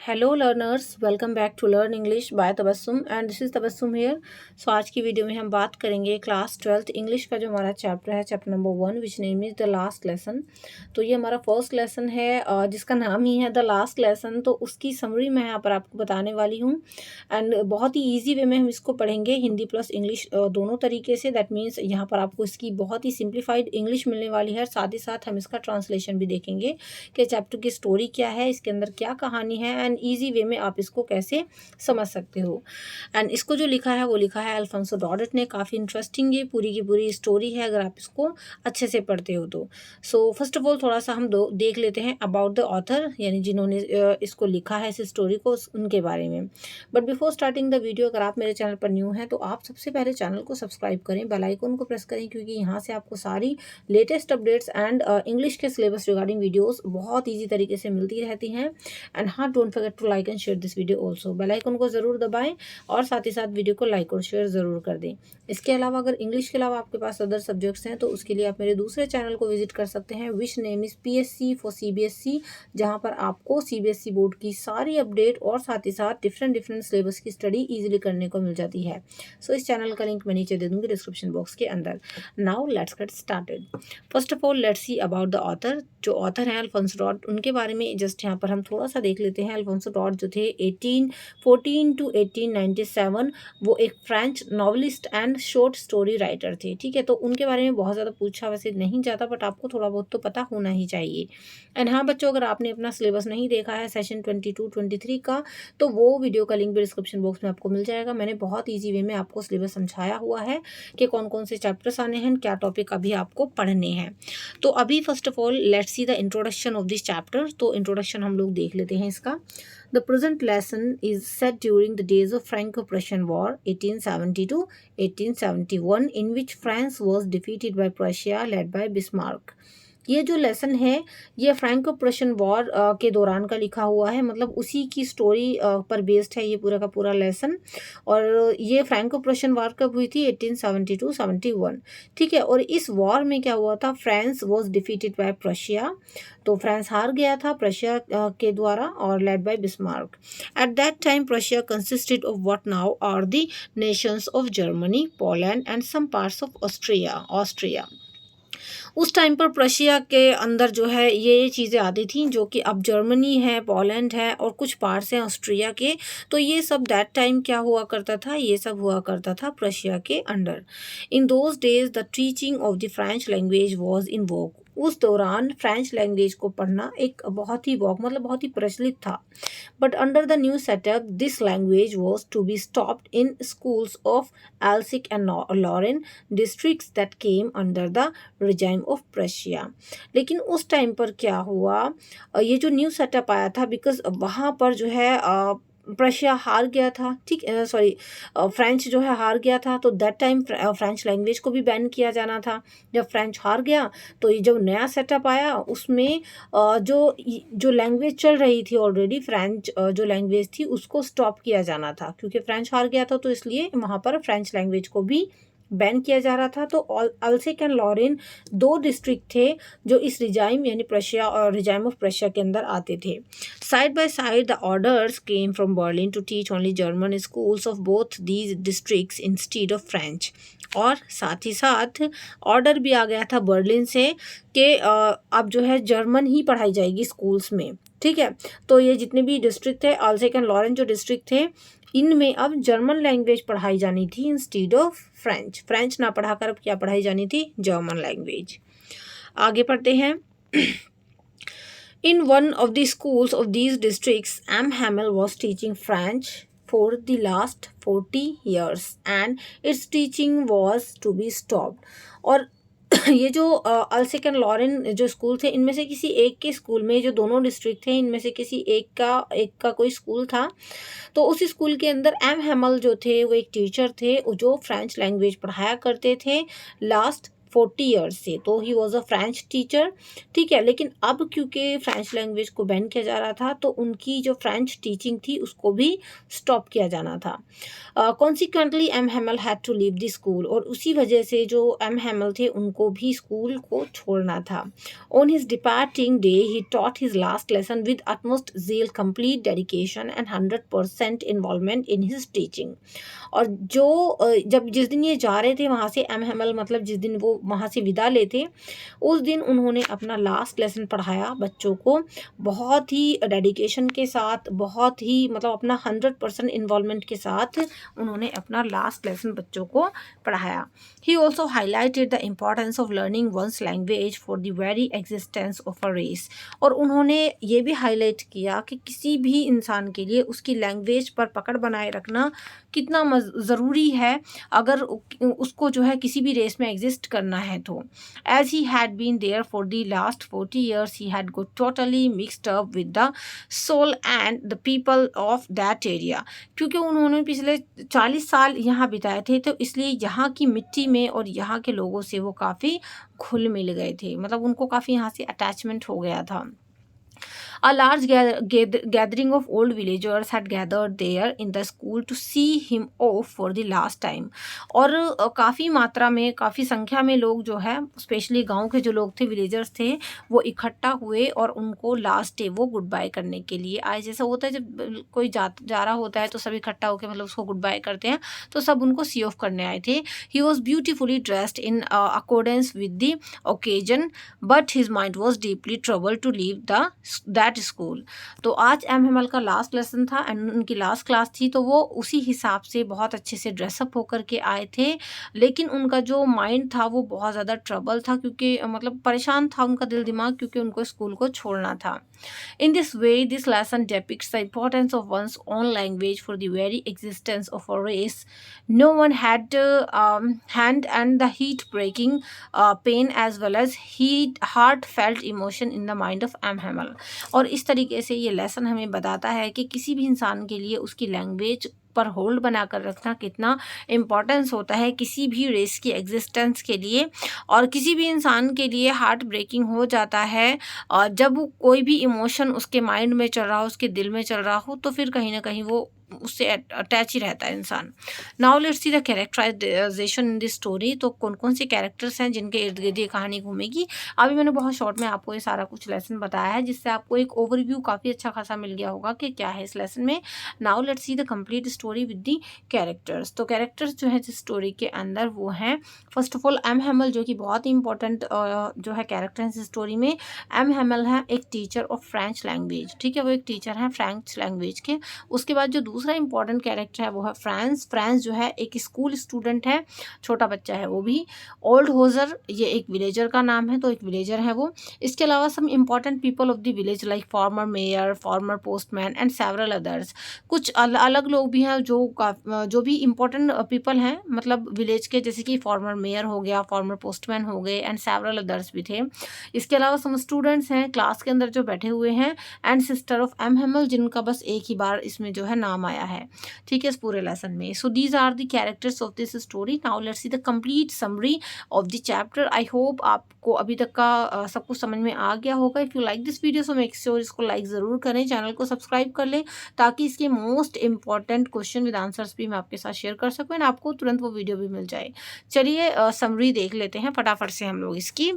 Hello learners, welcome back to learn English by Tabassum and this is Tabassum here. So आज की video में हम बात करेंगे क्लास 12th इंग्लिश का जो हमारा चैप्टर है, chapter number 1, which name is the last lesson. तो ये हमारा फर्स्ट लेसन है जिसका नाम ही है द लास्ट लेसन। तो उसकी समरी मैं यहाँ पर आपको बताने वाली हूँ एंड बहुत ही ईजी वे में हम इसको पढ़ेंगे, हिंदी प्लस इंग्लिश दोनों तरीके से। दैट मीन्स यहाँ पर आपको इसकी बहुत ही सिंप्लीफाइड इंग्लिश मिलने वाली है। साथ ही साथ हम इसका ट्रांसलेशन भी देखेंगे कि चैप्टर की स्टोरी क्या है, इसके अंदर क्या कहानी है एंड ईजी वे में आप इसको कैसे समझ सकते हो। एंड इसको जो लिखा है वो लिखा है अल्फोंसो डॉडेट ने। काफ़ी इंटरेस्टिंग ये पूरी की पूरी स्टोरी है अगर आप इसको अच्छे से पढ़ते हो तो। सो फर्स्ट ऑफ ऑल थोड़ा सा हम देख लेते हैं अबाउट द ऑथर, यानी जिन्होंने इसको लिखा है, इस स्टोरी को, उनके बारे में। But before starting the video, अगर आप मेरे चैनल पर न्यू हैं तो आप सबसे पहले चैनल को सब्सक्राइब करें, बेल आइकन को प्रेस करें, क्योंकि यहाँ से आपको सारी लेटेस्ट अपडेट्स एंड इंग्लिश के सिलेबस रिगार्डिंग वीडियोस बहुत ईजी तरीके से मिलती रहती हैं। एंड हाँ, don't forget to like and share this video also. Bell icon को ज़रूर दबाएं और साथ ही साथ वीडियो को लाइक और शेयर ज़रूर कर दें। इसके अलावा अगर इंग्लिश के अलावा आपके पास अदर सब्जेक्ट्स हैं तो उसके लिए आप मेरे दूसरे चैनल को विजिट कर सकते हैं, which name is PSC for CBSC, जहाँ पर आपको CBSC बोर्ड की सारी अपडेट और साथ ही साथ डिफरेंट सिलेबस की स्टडी ईजिली करने को मिल जाती है। सो इस चैनल का लिंक मैं नीचे दे दूँगी डिस्क्रिप्शन बॉक्स के अंदर। Now let's get started. First of all let's see about the author. जो ऑथर हैं अल्फोंसो डॉड, उनके बारे में जस्ट यहाँ पर हम थोड़ा सा देख लेते हैं। अल्फोंसो डॉड जो थे 1814 टू 1897, वो एक French novelist and short story writer थे। ठीक है, तो उनके बारे में बहुत ज़्यादा पूछा वैसे नहीं जाता, बट आपको थोड़ा बहुत तो पता होना ही चाहिए। एंड हाँ बच्चों, अगर आपने अपना सिलेबस नहीं देखा है सेशन 22-23 का, तो वो वीडियो का लिंक भी डिस्क्रिप्शन बॉक्स में आपको मिल जाएगा। मैंने बहुत ईजी वे में आपको सिलेबस समझाया हुआ है कि कौन कौन से चैप्टर्स आने हैं, क्या टॉपिक अभी आपको पढ़ने हैं। तो अभी first of all let's see the introduction of this chapter. तो इंट्रोडक्शन हम लोग देख लेते हैं इसका। The present lesson is set during the days of Franco-Prussian war 1870 to 1871, in which France was defeated by Prussia lead by Bismarck. ये जो lesson है ये फ्रैंको प्रुशियन वॉर के दौरान का लिखा हुआ है, मतलब उसी की स्टोरी पर बेस्ड है ये पूरा का पूरा लेसन। और ये फ्रैंको प्रुशियन वॉर कब हुई थी? 1870-71। ठीक है, और इस वॉर में क्या हुआ था? France was defeated by Prussia, तो फ्रांस हार गया था प्रुशिया के द्वारा, और led by Bismarck. At that time Prussia consisted of what now are the nations of Germany, Poland and some parts of Austria. उस टाइम पर प्रशिया के अंदर जो है ये चीज़ें आती थी, जो कि अब जर्मनी है, पोलैंड है और कुछ पार्ट्स हैं ऑस्ट्रिया के। तो ये सब दैट टाइम क्या हुआ करता था? ये सब हुआ करता था प्रशिया के under. In those days the teaching of the French language was in vogue. उस दौरान फ्रेंच लैंग्वेज को पढ़ना एक बहुत ही वॉग, मतलब बहुत ही प्रचलित था। But under the new setup this language was to be stopped in schools of Alsace and Lorraine districts that came under the regime of Prussia. लेकिन उस टाइम पर क्या हुआ, ये जो न्यू सेटअप आया था, बिकॉज वहाँ पर जो है प्रशिया हार गया था। ठीक, सॉरी, फ्रेंच जो है हार गया था, तो दैट टाइम फ्रेंच लैंग्वेज को भी बैन किया जाना था। जब फ्रेंच हार गया तो ये जो नया सेटअप आया उसमें जो लैंग्वेज चल रही थी ऑलरेडी, फ्रेंच जो लैंग्वेज थी उसको स्टॉप किया जाना था, क्योंकि फ्रेंच हार गया था, तो इसलिए वहाँ पर फ्रेंच लैंग्वेज को भी बैन किया जा रहा था। तो अल्सेक एंड लॉरेन दो डिस्ट्रिक्ट थे जो इस रिजाइम यानी प्रशिया और रिजाइम ऑफ प्रशिया के अंदर आते थे। Side by side the orders came from Berlin to teach only German schools of both these districts instead of French. और साथ ही साथ ऑर्डर भी आ गया था बर्लिन से कि अब जो है जर्मन ही पढ़ाई जाएगी स्कूल्स में। ठीक है, तो ये जितने भी डिस्ट्रिक्ट थे, अल्सेक एंड लॉरेन जो डिस्ट्रिक्ट थे, इनमें अब जर्मन लैंग्वेज पढ़ाई जानी थी इंस्टीड ऑफ फ्रेंच। फ्रेंच ना पढ़ाकर अब क्या पढ़ाई जानी थी? German language. आगे पढ़ते हैं। In one of the schools of these districts M Hamel was teaching French for the last 40 years and its teaching was to be stopped. और ये जो अल्सेक एंड लॉरेन जो स्कूल थे, इनमें से किसी एक के स्कूल में, जो दोनों डिस्ट्रिक्ट थे इनमें से किसी एक का कोई स्कूल था, तो उस स्कूल के अंदर एम हैमल जो थे वो एक टीचर थे जो फ्रेंच लैंग्वेज पढ़ाया करते थे लास्ट 40 ईयर्स से, तो he was a French teacher, ठीक है। लेकिन अब क्योंकि फ्रेंच लैंग्वेज को बैन किया जा रहा था, तो उनकी जो फ्रेंच टीचिंग थी उसको भी स्टॉप किया जाना था। Consequently M Hamel had to leave the school, और उसी वजह से जो एम हैमल थे उनको भी स्कूल को छोड़ना था। On his departing day he taught his last lesson with utmost zeal, complete dedication and 100% involvement in his teaching। और जो जब जिस दिन ये जा रहे थे वहाँ से, एम हैमल मतलब जिस दिन वो वहाँ से विदा लेते, उस दिन उन्होंने अपना लास्ट लेसन पढ़ाया बच्चों को, बहुत ही डेडिकेशन के साथ, बहुत ही मतलब अपना 100% इन्वॉल्वमेंट के साथ उन्होंने अपना लास्ट लेसन बच्चों को पढ़ाया। He also highlighted the importance of learning one's language for the very existence of a race. और उन्होंने ये भी हाईलाइट किया कि किसी भी इंसान के लिए उसकी लैंग्वेज पर पकड़ बनाए रखना कितना ज़रूरी है, अगर उसको जो है किसी भी रेस में एग्जिस्ट करना है तो। As he had been there for the last 40 years he had got totally mixed up with the soul and the people of that area. क्योंकि उन्होंने पिछले 40 साल यहाँ बिताए थे, तो इसलिए यहाँ की मिट्टी में और यहाँ के लोगों से वो काफ़ी घुल मिल गए थे, मतलब उनको काफ़ी यहाँ से अटैचमेंट हो गया था। A large gathering of old villagers had gathered there in the school to see him off for the last time। और काफ़ी मात्रा में, काफ़ी संख्या में लोग जो है, स्पेशली गांव के जो लोग थे, विलेजर्स थे, वो इकट्ठा हुए और उनको लास्ट डे वो गुड बाय करने के लिए आए। जैसा होता है जब कोई जा रहा होता है तो सब इकट्ठा होकर मतलब उसको गुड बाय करते हैं, तो सब उनको सी ऑफ करने आए थे। He was beautifully dressed in accordance with the occasion, but his mind was deeply troubled to leave that school. तो आज एम हैमल का लास्ट लेसन था एंड उनकी लास्ट क्लास थी, तो वो उसी हिसाब से बहुत अच्छे से ड्रेसअप होकर के आए थे, लेकिन उनका जो माइंड था वो बहुत ज़्यादा ट्रबल था, क्योंकि मतलब परेशान था उनका दिल दिमाग, क्योंकि उनको स्कूल को छोड़ना था। In this way, this lesson depicts the importance of one's own language for the very existence of a race. No one had hand and the heat-breaking pain as well as heartfelt emotion in the mind of M. Hamel। और इस तरीके से ये lesson हमें बताता है कि किसी भी इंसान के लिए उसकी लैंग्वेज पर होल्ड बनाकर रखना कितना इम्पॉर्टेंस होता है किसी भी रेस की एग्जिस्टेंस के लिए। और किसी भी इंसान के लिए हार्ट ब्रेकिंग हो जाता है और जब कोई भी इमोशन उसके माइंड में चल रहा हो, उसके दिल में चल रहा हो, तो फिर कहीं ना कहीं वो उससे अटैच ही रहता है इंसान। Now let's see the characterization in this story. तो कौन कौन से कैरेक्टर्स हैं जिनके इर्द गिर्द ये कहानी घूमेगी। अभी मैंने बहुत शॉर्ट में आपको ये सारा कुछ लेसन बताया है, जिससे आपको एक ओवरव्यू काफ़ी अच्छा खासा मिल गया होगा कि क्या है इस लेसन में। Now let's see the complete story with the characters. तो कैरेक्टर्स जो है जिस स्टोरी के अंदर वो हैं, first of all M Hamel, जो कि बहुत ही इंपॉर्टेंट जो है कैरेक्टर है इस स्टोरी में। एम हैमल है एक टीचर ऑफ फ्रेंच लैंग्वेज, ठीक है, वो एक टीचर है फ्रेंच लैंग्वेज के। उसके बाद जो दूसरा इंपॉर्टेंट कैरेक्टर है वो है फ्रांस। फ्रांस जो है एक स्कूल स्टूडेंट है, छोटा बच्चा है वो भी। ओल्ड होजर ये एक विलेजर का नाम है, तो एक विलेजर है वो। इसके अलावा some important people of the village like former mayor, former postman and several others. कुछ अलग लोग भी हैं जो भी इंपॉर्टेंट पीपल हैं मतलब विलेज के, जैसे कि फॉर्मर मेयर हो गया, फॉर्मर पोस्टमैन हो गए एंड सेवरल अदर्स भी थे। इसके अलावा सम स्टूडेंट्स हैं क्लास के अंदर जो बैठे हुए हैं, and sister of M Hamel, जिनका बस एक ही बार इसमें जो है नाम आया है, ठीक है, इस पूरे लेसन में। So these are the characters of this story. Now let's see the complete summary of the chapter. I hope आपको अभी तक का सब कुछ समझ में आ गया होगा। If you like this video so make sure इसको लाइक ज़रूर करें, चैनल को सब्सक्राइब कर लें, ताकि इसके most important question with answers भी मैं आपके साथ शेयर कर सकूँ एंड आपको तुरंत वो वीडियो भी मिल जाए। चलिए समरी देख लेते हैं फटाफट से हम लोग। इसकी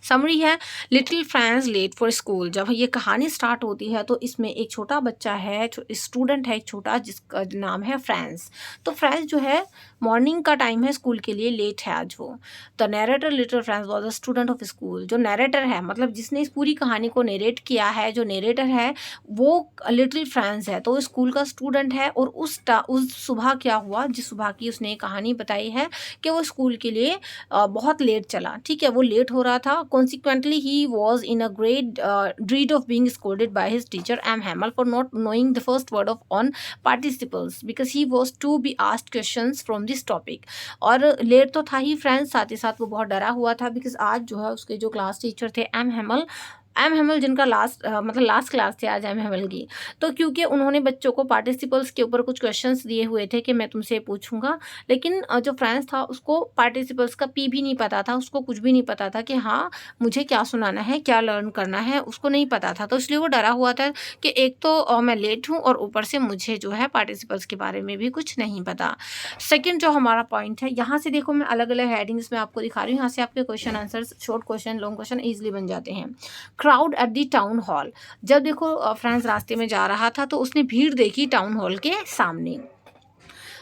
समरी है, little Franz late for school. जब ये कहानी स्टार्ट होती है तो इसमें एक छोटा बच्चा है, स्टूडेंट है एक छोटा, जिसका नाम है फ्रांस। तो फ्रांस जो है मॉर्निंग का टाइम है, स्कूल के लिए लेट है आज वो। The narrator little France was a student of school. जो नैरेटर है मतलब जिसने इस पूरी कहानी को नरेट किया है, जो नरेटर है वो लिटिल फ्रांस है, तो स्कूल का स्टूडेंट है। और उस सुबह क्या हुआ, जिस सुबह की उसने कहानी बताई है कि वो स्कूल के लिए बहुत लेट चला, ठीक है, वो लेट हो रहा था। Consequently, he was in a great dread of being scolded by his teacher M. Hamel for not knowing the first word of on participles because he was to be asked questions from this topic। और late तो था ही friends, साथ ही साथ वो बहुत डरा हुआ था बिकॉज आज जो है उसके जो क्लास टीचर थे एम हैमल, एम हेमल जिनका मतलब लास्ट क्लास थी आज एम हेमल की, तो क्योंकि उन्होंने बच्चों को पार्टिसिपल्स के ऊपर कुछ क्वेश्चंस दिए हुए थे कि मैं तुमसे पूछूंगा, लेकिन जो फ्रांस था उसको पार्टिसिपल्स का पी भी नहीं पता था, उसको कुछ भी नहीं पता था कि हाँ मुझे क्या सुनाना है, क्या लर्न करना है, उसको नहीं पता था। तो इसलिए वो डरा हुआ था कि एक तो मैं लेट हूँ और ऊपर से मुझे जो है पार्टिसिपल्स के बारे में भी कुछ नहीं पता। सेकंड जो हमारा पॉइंट है, यहाँ से देखो मैं अलग अलग हेडिंग्स में आपको दिखा रही हूँ, यहाँ से आपके question answer, short question, long question easily बन जाते हैं। Crowd at the town hall. जब देखो फ्रांस रास्ते में जा रहा था तो उसने भीड़ देखी टाउन हॉल के सामने।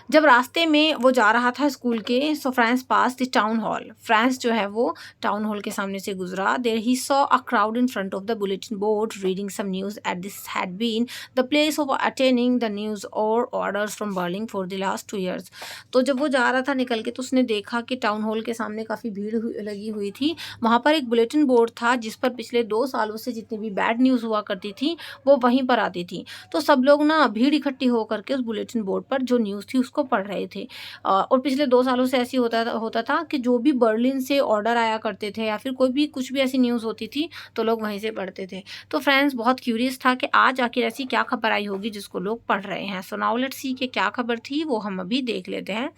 जब रास्ते में वो जा रहा था स्कूल के, so Franz pass the town hall, Franz जो है वो टाउन हॉल के सामने से गुजरा। There he saw a crowd in front of the bulletin board reading some news at this had been the place of attaining the news और orders from Berlin for the last 2 years। तो जब वो जा रहा था निकल के, तो उसने देखा कि टाउन हॉल के सामने काफ़ी भीड़ लगी हुई थी। वहाँ पर एक बुलेटिन बोर्ड था जिस पर पिछले 2 सालों से जितनी भी बैड न्यूज़ हुआ करती थी वो वहीं पर आती थी। तो सब लोग ना भीड़ इकट्ठी होकर के उस बुलेटिन बोर्ड पर जो न्यूज़ थी उसको पढ़ रहे थे। और पिछले 2 सालों से ऐसी होता था कि जो भी बर्लिन से ऑर्डर आया करते थे या फिर कोई भी कुछ भी ऐसी न्यूज़ होती थी तो लोग वहीं से पढ़ते थे। तो फ्रेंड्स बहुत क्यूरियस था कि आज आखिर ऐसी क्या खबर आई होगी जिसको लोग पढ़ रहे हैं। सो नाउ लेट्स सी कि क्या खबर थी वो हम अभी देख लेते हैं।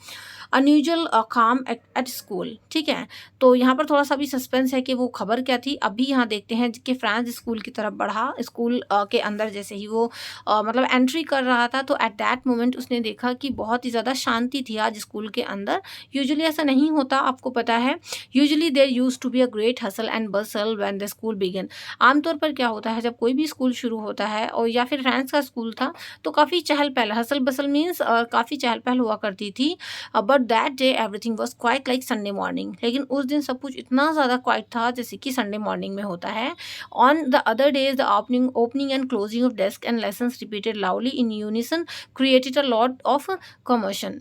अनयूजुअल काम एट स्कूल, ठीक है। तो यहाँ पर थोड़ा सा भी सस्पेंस है कि वो खबर क्या थी। अभी यहाँ देखते हैं कि फ्रांस स्कूल की तरफ बढ़ा। स्कूल के अंदर जैसे ही वो मतलब एंट्री कर रहा था तो एट दैट मोमेंट उसने देखा कि बहुत ही ज़्यादा शांति थी आज स्कूल के अंदर। यूजुअली ऐसा नहीं होता, आपको पता है। Usually there use to be a great hustle and bustle when the school begin. आमतौर पर क्या होता है जब कोई भी स्कूल शुरू होता है, और या फिर फ्रांस का स्कूल था, तो काफ़ी चहल पहल, हसल बसल मीन्स काफ़ी चहल पहल हुआ करती थी। But that day everything was quite like Sunday morning. लेकिन उस दिन सब कुछ इतना ज़्यादा क्वाइट था जैसे कि संडे मॉर्निंग में होता है। On the other days the opening and closing of desk and lessons repeated loudly in unison created a lot of commotion.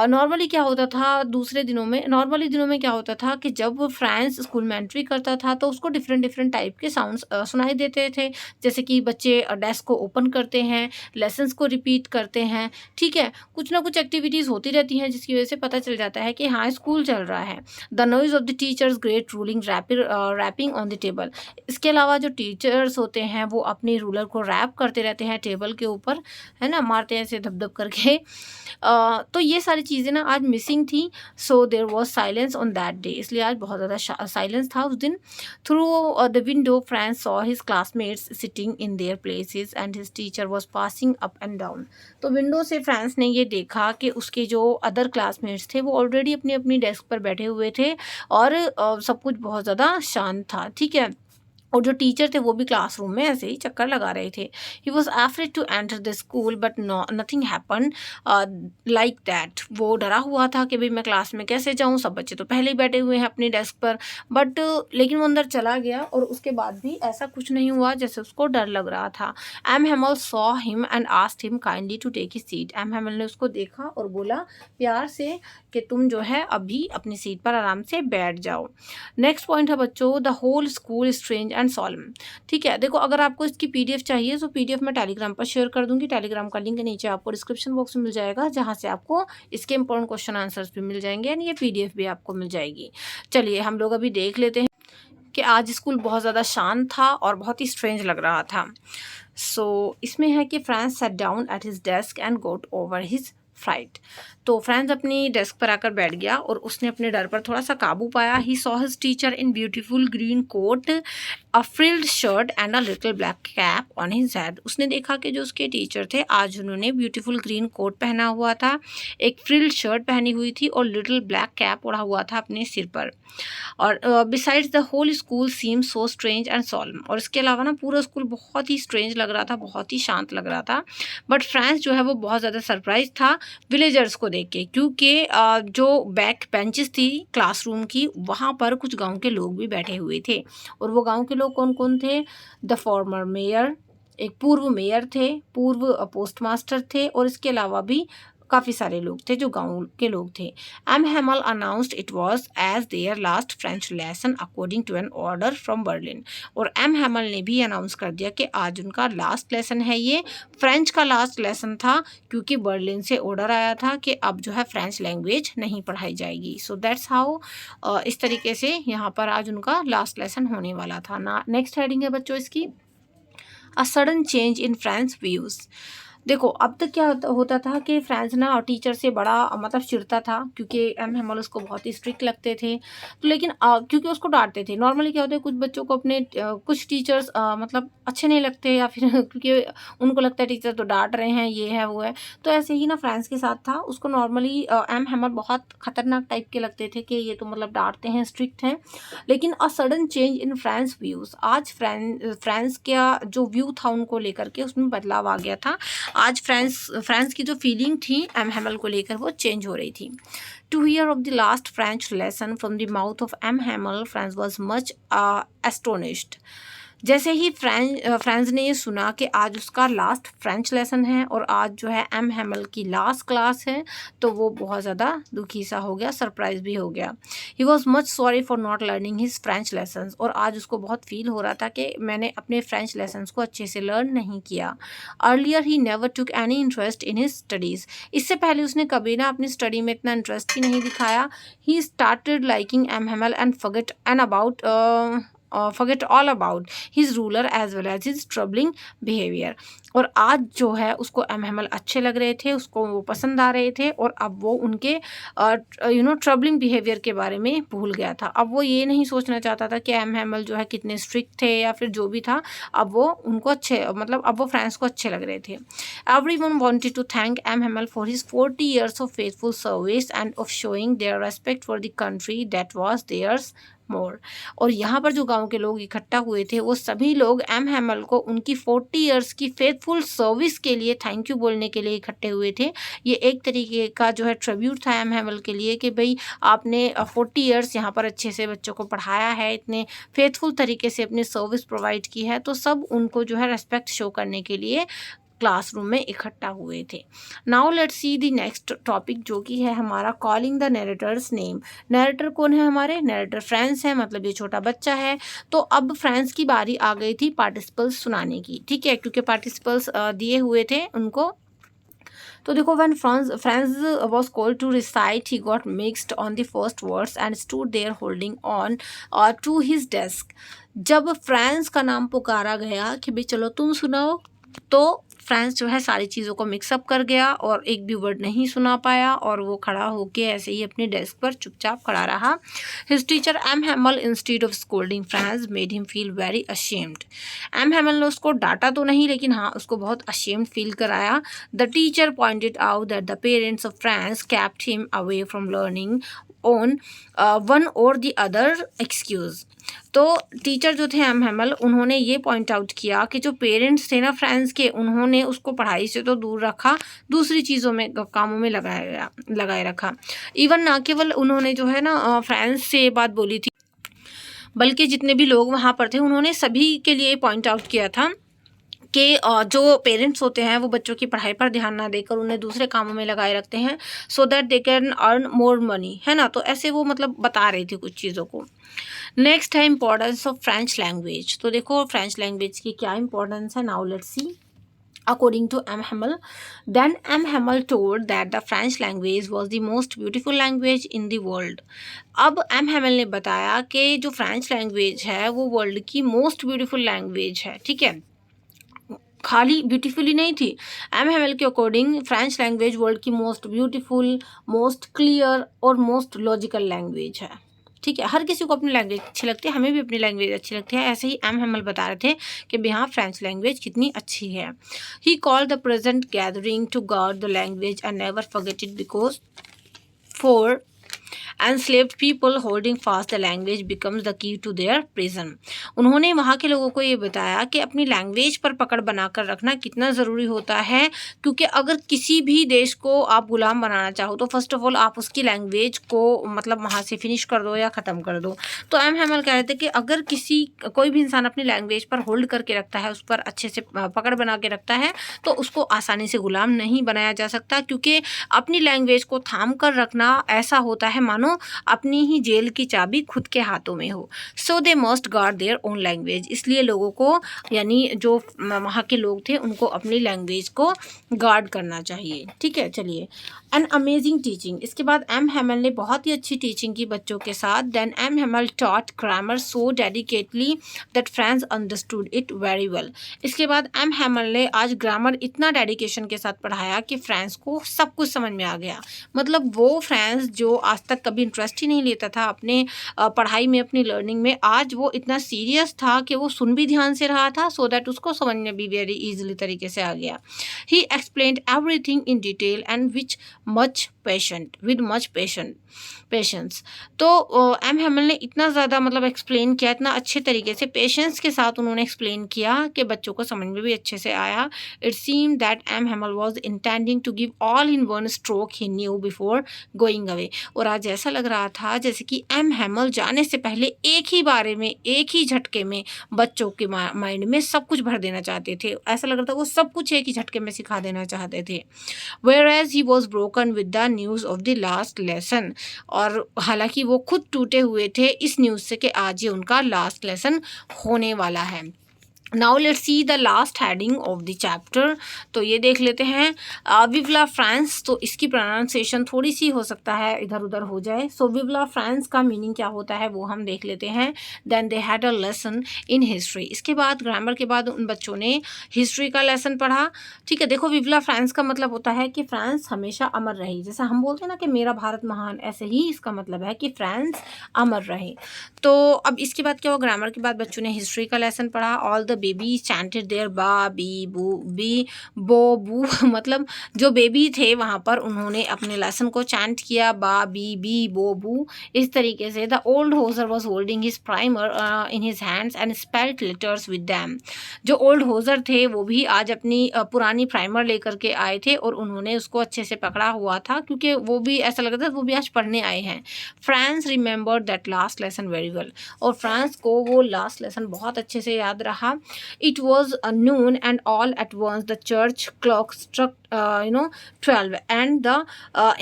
Normally क्या होता था नॉर्मली दिनों में क्या होता था कि जब फ्रांस स्कूल में एंट्री करता था तो उसको डिफरेंट डिफरेंट टाइप के साउंड्स सुनाई देते थे। जैसे कि बच्चे डेस्क को ओपन करते हैं, लेसन्स को रिपीट करते हैं, ठीक है। कुछ ना कुछ एक्टिविटीज़ होती रहती हैं जिसकी वजह से पता चल जाता है कि हाँ स्कूल चल रहा है। The noise of the teachers great ruling rapping on the table. इसके अलावा जो टीचर्स होते हैं वो अपने रूलर को रैप करते रहते हैं टेबल के ऊपर, है ना, मारते हैं ऐसे धप धप करके। तो ये सारी चीज़ें ना आज मिसिंग थी। So there was silence on that day, इसलिए आज बहुत ज़्यादा साइलेंस था उस दिन। Through the window Franz saw his classmates sitting in their places and his teacher was passing up and down. तो विंडो से फ्रांस ने ये देखा कि उसके जो अदर क्लासमेट्स थे वो ऑलरेडी अपनी अपनी डेस्क पर बैठे हुए थे और सब कुछ बहुत ज़्यादा शांत था, ठीक है। और जो टीचर थे वो भी क्लासरूम में ऐसे ही चक्कर लगा रहे थे। He was afraid to enter the school but nothing happen like that. वो डरा हुआ था कि भाई मैं क्लास में कैसे जाऊँ, सब बच्चे तो पहले ही बैठे हुए हैं अपनी डेस्क पर। बट लेकिन वो अंदर चला गया और उसके बाद भी ऐसा कुछ नहीं हुआ जैसे उसको डर लग रहा था। M Hamel saw him and asked him kindly to take his seat. M Hamel ने उसको देखा और बोला प्यार से कि तुम जो है अभी अपनी सीट पर आराम से बैठ जाओ। नेक्स्ट पॉइंट है बच्चों, the whole school strange and solemn. ठीक है, देखो अगर आपको इसकी पीडीएफ चाहिए तो पीडीएफ मैं टेलीग्राम पर शेयर कर दूंगी। टेलीग्राम का लिंक नीचे आपको डिस्क्रिप्शन बॉक्स में मिल जाएगा, जहां से आपको इसके इंपॉर्टेंट क्वेश्चन आंसर्स भी मिल जाएंगे एंड ये पीडीएफ भी आपको मिल जाएगी। चलिए हम लोग अभी देख लेते हैं कि आज स्कूल बहुत ज़्यादा शांत था और बहुत ही स्ट्रेंज लग रहा था। सो इसमें है कि Franz sat down at his desk and got over his fright. तो फ्रांस अपनी डेस्क पर आकर बैठ गया और उसने अपने डर पर थोड़ा सा काबू पाया। He saw his teacher in beautiful green coat, a frilled shirt and a little black cap on his head. उसने देखा कि जो उसके टीचर थे आज उन्होंने ब्यूटीफुल ग्रीन कोट पहना हुआ था, एक फ्रिल्ड शर्ट पहनी हुई थी और लिटिल ब्लैक कैप ओढ़ा हुआ था अपने सिर पर। और besides the whole school seem so strange and solemn. और इसके अलावा ना पूरा स्कूल बहुत ही स्ट्रेंज लग रहा था, बहुत ही शांत लग रहा था। बट फ्रांस जो है वो बहुत ज़्यादा सरप्राइज था विलेजर्स को देख के, क्योंकि जो बैक बेंचेस थी क्लासरूम की वहाँ पर कुछ गांव के लोग भी बैठे हुए थे। और वो गांव के लोग कौन कौन थे? द फॉर्मर मेयर, एक पूर्व मेयर थे, पूर्व पोस्टमास्टर थे और इसके अलावा भी काफ़ी सारे लोग थे जो गांव के लोग थे। M Hamel announced it was as their last French lesson according to an order from Berlin. और एम हैमल ने भी अनाउंस कर दिया कि आज उनका लास्ट लेसन है, ये फ्रेंच का लास्ट लेसन था, क्योंकि बर्लिन से ऑर्डर आया था कि अब जो है फ्रेंच लैंग्वेज नहीं पढ़ाई जाएगी। सो दैट्स हाउ, इस तरीके से यहाँ पर आज उनका लास्ट लेसन होने वाला था ना। नेक्स्ट हेडिंग है बच्चों इसकी, a sudden change in French views. देखो अब तक क्या होता था कि फ्रेंच ना टीचर से बड़ा मतलब चिढ़ता था, क्योंकि एम हैमल उसको बहुत ही स्ट्रिक्ट लगते थे। तो लेकिन क्योंकि उसको डांटते थे। नॉर्मली क्या होता है, कुछ बच्चों को अपने कुछ टीचर्स मतलब अच्छे नहीं लगते, या फिर क्योंकि उनको लगता है टीचर तो डांट रहे हैं, ये है वो है। तो ऐसे ही ना फ्रेंच के साथ था, उसको नॉर्मली एम हैमल बहुत खतरनाक टाइप के लगते थे कि ये तो मतलब डांटते हैं, स्ट्रिक्ट हैं। लेकिन a sudden change in French views, आज फ्रेंच का जो व्यू था उनको लेकर के उसमें बदलाव आ गया था। आज फ्रांस की जो फीलिंग थी एम हैमल को लेकर वो चेंज हो रही थी। To hear of the last French lesson from the mouth of M Hamel, Franz was much astonished. जैसे ही फ्रेंच ने ये सुना कि आज उसका लास्ट फ्रेंच लेसन है और आज जो है एम हैमल की लास्ट क्लास है, तो वो बहुत ज़्यादा दुखी सा हो गया, सरप्राइज भी हो गया। He was much sorry for not learning his French lessons, और आज उसको बहुत फील हो रहा था कि मैंने अपने फ्रेंच लेसन्स को अच्छे से लर्न नहीं किया। Earlier he never took any interest in his studies, इससे पहले उसने कभी ना अपनी स्टडी में इतना इंटरेस्ट ही नहीं दिखाया। He started liking M Hamel and forget all about his ruler as well as his troubling behavior। और आज जो है उसको एम हैमल अच्छे लग रहे थे, उसको वो पसंद आ रहे थे, और अब वो उनके ट्रबलिंग बिहेवियर के बारे में भूल गया था। अब वो ये नहीं सोचना चाहता था कि एम हैमल जो है कितने स्ट्रिक्ट थे या फिर जो भी था, अब वो उनको अच्छे मतलब अब वो फ्रेंड्स को अच्छे लग रहे थे। Everyone wanted to thank M. Hamel for his 40 years of faithful service and of showing their respect for the country that was theirs more। और यहाँ पर जो गांव के लोग इकट्ठा हुए थे, वो सभी लोग एम हैमल को उनकी 40 इयर्स की फेथफुल सर्विस के लिए थैंक यू बोलने के लिए इकट्ठे हुए थे। ये एक तरीके का जो है ट्रिब्यूट था एम हैमल के लिए कि भाई आपने 40 इयर्स यहाँ पर अच्छे से बच्चों को पढ़ाया है, इतने फेथफुल तरीके से अपनी सर्विस प्रोवाइड की है, तो सब उनको जो है रेस्पेक्ट शो करने के लिए क्लासरूम में इकट्ठा हुए थे। Now let's see the next topic, जो कि है हमारा calling the narrator's name. Narrator कौन है हमारे? नरेटर फ्रेंच है, मतलब ये छोटा बच्चा है। तो अब फ्रेंच की बारी आ गई थी पार्टिसिपल्स सुनाने की, ठीक है, क्योंकि पार्टिसिपल्स दिए हुए थे उनको। तो देखो, when Franz was called to recite, he got mixed on the first words and stood there holding on to his desk। जब फ्रांस का नाम पुकारा गया कि भाई चलो तुम सुनाओ, तो फ्रांस जो है सारी चीज़ों को मिक्सअप कर गया और एक भी वर्ड नहीं सुना पाया, और वो खड़ा होके ऐसे ही अपने डेस्क पर चुपचाप खड़ा रहा। His teacher M Hamel instead of scolding Franz made him feel very ashamed. M Hamel ने उसको डांटा तो नहीं, लेकिन हाँ उसको बहुत अशेम्ड फील कराया। The teacher pointed out that the parents of Franz kept him away from learning on one or the other excuse. तो टीचर जो थे एम हैमल, उन्होंने ये पॉइंट आउट किया कि जो पेरेंट्स थे ना फ्रांस के, उन्होंने उसको पढ़ाई से तो दूर रखा, दूसरी चीज़ों में कामों में लगाए रखा। इवन ना केवल उन्होंने जो है ना फ्रांस से ये बात बोली थी, बल्कि जितने भी लोग वहाँ पर थे उन्होंने सभी के लिए पॉइंट आउट किया था कि जो पेरेंट्स होते हैं वो बच्चों की पढ़ाई पर ध्यान ना देकर उन्हें दूसरे कामों में लगाए रखते हैं, so that they can earn more money, है ना। तो ऐसे वो मतलब बता रही थी कुछ चीज़ों को। नेक्स्ट है इम्पोर्टेंस ऑफ फ्रेंच लैंग्वेज। तो देखो फ्रेंच लैंग्वेज की क्या इंपॉर्टेंस है, now let's C. According to M. Hamel, then M. Hamel told that the French language was the most beautiful language in the world। अब M. Hamel ने बताया कि जो फ्रेंच लैंग्वेज है वो वर्ल्ड की मोस्ट ब्यूटीफुल लैंग्वेज है, ठीक है, खाली ब्यूटीफुल ही नहीं थी। एम हैमल के अकॉर्डिंग फ्रेंच लैंग्वेज वर्ल्ड की मोस्ट ब्यूटीफुल, मोस्ट क्लियर और मोस्ट लॉजिकल लैंग्वेज है, ठीक है। हर किसी को अपनी लैंग्वेज अच्छी लगती है, हमें भी अपनी लैंग्वेज अच्छी लगती है। ऐसे ही एम हैमल बता रहे थे कि हाँ फ्रेंच लैंग्वेज कितनी अच्छी है। He called the present gathering to guard the language and never forget it because for enslaved people holding fast the language becomes the key to their prison। उन्होंने वहाँ के लोगों को ये बताया कि अपनी लैंग्वेज पर पकड़ बनाकर रखना कितना ज़रूरी होता है, क्योंकि अगर किसी भी देश को आप गुलाम बनाना चाहो तो फर्स्ट ऑफ ऑल आप उसकी लैंग्वेज को मतलब वहाँ से फिनिश कर दो या ख़त्म कर दो। तो एम हैमल कह रहे थे कि अगर कोई भी इंसान अपनी लैंग्वेज पर होल्ड करके रखता है, उस पर अच्छे से पकड़ बना के रखता है, तो उसको आसानी से गुलाम नहीं बनाया जा सकता, क्योंकि अपनी लैंग्वेज को थाम कर रखना ऐसा होता है मानो अपनी ही जेल की चाबी खुद के हाथों में हो। So they must guard their own language, इसलिए लोगों को यानी जो वहाँ के लोग थे उनको अपनी लैंग्वेज को गार्ड करना चाहिए। ठीक है, चलिए। एन अमेजिंग टीचिंग, इसके बाद एम हैमल ने बहुत ही अच्छी टीचिंग की बच्चों के साथ। Then M Hamel taught grammar so dedicatedly that friends understood it very well. इसके बाद एम हैमल ने आज ग्रामर इतना डेडिकेशन के साथ पढ़ाया कि फ्रेंड्स को सब कुछ समझ में आ गया। मतलब वो फ्रेंड्स जो आज तक कभी इंटरेस्ट ही नहीं लेता था अपने पढ़ाई में, अपनी लर्निंग में, आज वो इतना सीरियस था कि वो सुन भी ध्यान से रहा था, सो दैट उसको समझ में भी वेरी इजीली तरीके से आ गया। ही explained everything in detail and which much patience. तो एम हैमल ने इतना ज़्यादा मतलब एक्सप्लेन किया, इतना अच्छे तरीके से पेशेंस के साथ उन्होंने एक्सप्लेन किया कि बच्चों को समझ में भी अच्छे से आया। It seem that M Hamel was intending to give all in one stroke he knew before going away. और आज ऐसा लग रहा था जैसे कि एम हैमल जाने से पहले एक ही बारे में, एक ही झटके में बच्चों के माइंड में सब कुछ भर देना चाहते थे। ऐसा लग रहा था वो सब कुछ एक ही झटके में सिखा देना चाहते थे। Whereas he was broken with the news of the last lesson, और हालांकि वो खुद टूटे हुए थे इस न्यूज़ से कि आज ये उनका लास्ट लेसन होने वाला है। Now let's see the last heading of the chapter. तो ये देख लेते हैं विवला फ्रांस। तो इसकी प्रोनाउंसिएशन थोड़ी सी हो सकता है इधर उधर हो जाए। सो विवला फ्रांस का मीनिंग क्या होता है वो हम देख लेते हैं। Then they had a lesson in history. इसके बाद ग्रामर के बाद उन बच्चों ने हिस्ट्री का लेसन पढ़ा। ठीक है, देखो विवला फ्रांस का मतलब होता है कि फ्रांस हमेशा अमर रही। जैसा हम बोलते हैं ना कि मेरा भारत महान, ऐसे ही इसका मतलब है कि फ्रांस अमर रहे। तो अब इसके बाद क्या हुआ, ग्रामर के बाद बच्चों ने हिस्ट्री का लेसन पढ़ा। All the baby chanted their ba be bu be bo bu मतलब जो बेबी थे वहाँ पर उन्होंने अपने लेसन को चैंट किया, बा बी बी बो बू, इस तरीके से। The old hosier was holding his primer in his hands and spelled letters with them. जो ओल्ड होजर थे वो भी आज अपनी पुरानी प्राइमर लेकर के आए थे और उन्होंने उसको अच्छे से पकड़ा हुआ था, क्योंकि वो भी ऐसा लग रहा था वो भी आज पढ़ने आए हैं। France remembered that last lesson very well, और फ्रांस को वो लास्ट लेसन बहुत अच्छे से याद रहा। It was noon and all at once the church clock struck 12 and the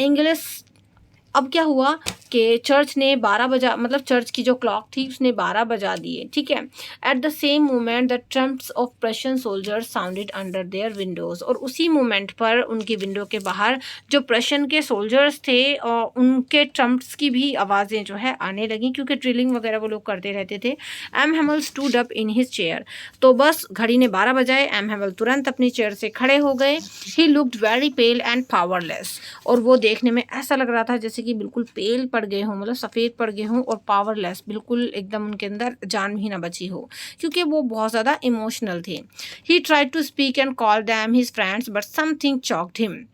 English। अब क्या हुआ कि चर्च ने 12 बजा, मतलब चर्च की जो क्लॉक थी उसने 12 बजा दिए। ठीक है। At the same moment the Trump's of Prussian soldiers sounded under their Windows, और उसी मोमेंट पर उनकी विंडो के बाहर जो प्रशियन के सोल्जर्स थे और उनके ट्रम्प्स की भी आवाज़ें जो है आने लगी, क्योंकि ड्रिलिंग वगैरह वो लोग करते रहते थे। M Hamel stood up in his chair. तो बस घड़ी ने 12 बजाए, एम हैमल तुरंत अपनी चेयर से खड़े हो गए। He looked very pale and powerless, और वो देखने में ऐसा लग रहा था जैसे कि बिल्कुल पेल पड़ गए हों, मतलब सफ़ेद पड़ गए हों, और पावरलेस, बिल्कुल एकदम उनके अंदर जान भी ना बची हो, क्योंकि वो बहुत ज़्यादा इमोशनल थे। He tried to speak and call them his friends but something choked him.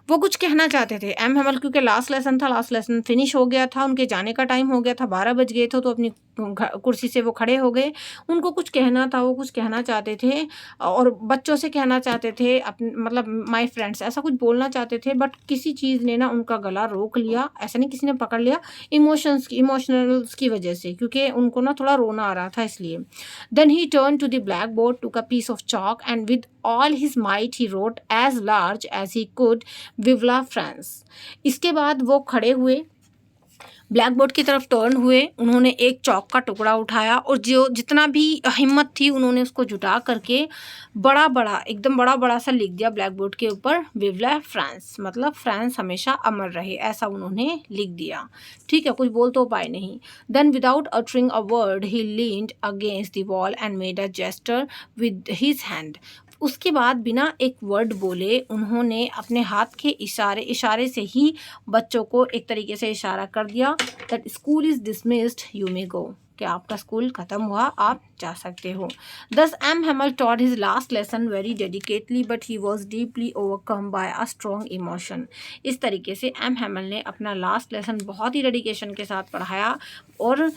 वो कुछ कहना चाहते थे एम हैमल, क्योंकि लास्ट लेसन फिनिश हो गया था, उनके जाने का टाइम हो गया था, 12 बज गए थे, तो अपनी कुर्सी से वो खड़े हो गए। उनको कुछ कहना था, वो कुछ कहना चाहते थे और बच्चों से कहना चाहते थे, अपने मतलब माय फ्रेंड्स ऐसा कुछ बोलना चाहते थे, बट किसी चीज़ ने ना उनका गला रोक लिया। ऐसा नहीं किसी ने पकड़ लिया, इमोशनल्स की वजह से, क्योंकि उनको ना थोड़ा रोना आ रहा था इसलिए। Then he turn to the blackboard, took a piece of chalk and with all his might he wrote as large as he could विवला फ्रांस। इसके बाद वो खड़े हुए, ब्लैक बोर्ड की तरफ टर्न हुए, उन्होंने एक चौक का टुकड़ा उठाया और जो जितना भी हिम्मत थी उन्होंने उसको जुटा करके एकदम बड़ा सा लिख दिया ब्लैक बोर्ड के ऊपर, विवला फ्रांस, मतलब फ्रांस हमेशा अमर रहे, ऐसा उन्होंने लिख दिया। ठीक है, कुछ बोल तो पाए नहीं। Then without uttering a word he leaned against the wall and made a gesture with his hand. उसके बाद बिना एक वर्ड बोले उन्होंने अपने हाथ के इशारे से ही बच्चों को एक तरीके से इशारा कर दिया that school is dismissed, you may go, कि आपका स्कूल ख़त्म हुआ, आप जा सकते हो। Thus M. Hamel taught his last lesson very dedicatedly, but he was deeply overcome by a strong emotion. इस तरीके से एम हैमल ने अपना लास्ट लेसन बहुत ही डेडिकेशन के साथ पढ़ाया और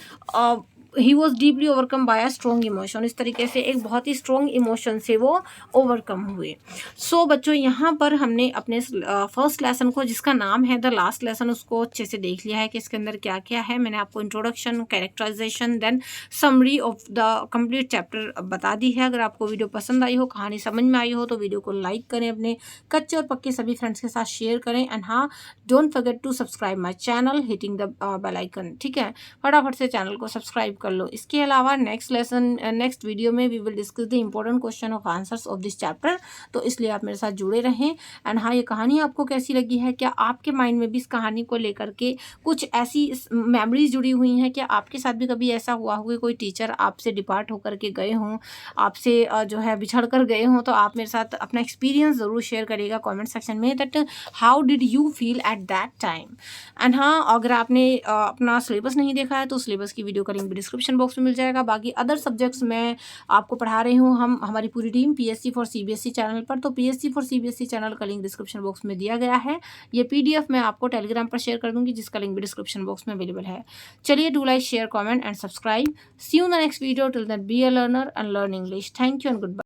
he was deeply overcome bye a strong emotion. इस तरीके से एक बहुत ही स्ट्रॉन्ग इमोशन से वो ओवरकम हुए। सो बच्चों, यहाँ पर हमने अपने फर्स्ट लेसन को, जिसका नाम है द लास्ट लेसन, उसको अच्छे से देख लिया है कि इसके अंदर क्या क्या है। मैंने आपको introduction, characterization, then summary of the complete chapter बता दी है। अगर आपको वीडियो पसंद आई हो, कहानी समझ में आई हो, तो वीडियो को लाइक करें, अपने कच्चे और पक्के सभी फ्रेंड्स के साथ शेयर करें। एंड हाँ, don't forget to subscribe my channel hitting the bell icon. ठीक है, फटाफट से चैनल को सब्सक्राइब कर लो। इसके अलावा नेक्स्ट वीडियो में we will discuss the important question of answers of this chapter, तो इसलिए आप मेरे साथ जुड़े रहें। एंड हाँ, ये कहानी आपको कैसी लगी है? क्या आपके माइंड में भी इस कहानी को लेकर के कुछ ऐसी मेमोरीज जुड़ी हुई हैं? क्या आपके साथ भी कभी ऐसा हुआ हो कि कोई टीचर आपसे डिपार्ट होकर के गए हों, आपसे जो है बिछड़ कर गए हों? तो आप मेरे साथ अपना एक्सपीरियंस ज़रूर शेयर करिएगा कमेंट सेक्शन में, that how did you feel at that time. And हाँ, अगर आपने अपना सिलेबस नहीं देखा है तो सिलेबस की वीडियो का लिंक भी डिस्क्रिप्शन बॉक्स में मिल जाएगा। बाकी अदर सब्जेक्ट्स मैं आपको पढ़ा रही हूँ, हमारी पूरी team PSC for CBSE channel पर। तो पीएससी फॉर सीबीएसई चैनल का लिंक डिस्क्रिप्शन बॉक्स में दिया गया है। ये पीडीएफ मैं आपको टेलीग्राम पर शेयर कर दूंगी, जिसका लिंक भी डिस्क्रिप्शन बॉक्स में अवेलेबल है। चलिए, do like, share, comment and subscribe. See you in the next video. Till then be a learner and learn English. Thank you and good bye.